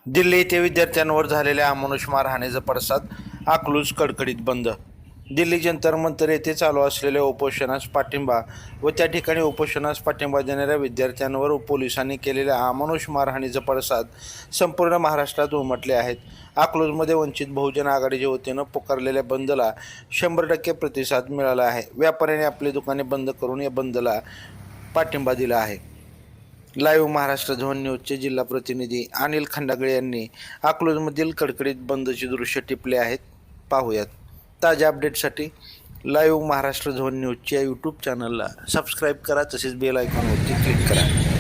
दिल्ली येथे विद्यार्थ्यांवर झालेल्या अमानुष मारहाणीचा पडसाद, अकलूज कडकडीत बंद. दिल्ली जंतर मंतर येथे चालू असलेल्या उपोषणास पाठिंबा व त्या ठिकाणी उपोषणास पाठिंबा देणाऱ्या विद्यार्थ्यांवर पोलिसांनी केलेल्या अमानुष मारहाणीचा पडसाद संपूर्ण महाराष्ट्रात उमटले आहेत. अकलूजमध्ये वंचित बहुजन आघाडीच्या वतीनं पुकारलेल्या बंदला 100% प्रतिसाद मिळाला आहे. व्यापाऱ्यांनी आपली दुकाने बंद करून या बंदला पाठिंबा दिला आहे. लाईव्ह महाराष्ट्र झोन न्यूजचे जिल्हा प्रतिनिधी अनिल खंडागळे यांनी अकलूजमधील कडकडीत बंदची दृश्य टिपले आहेत. पाहूयात. ताज्या अपडेटसाठी लाईव्ह महाराष्ट्र झोन न्यूजच्या यूट्यूब चॅनलला सबस्क्राईब करा, तसेच बेल आयकॉनवरती क्लिक करा.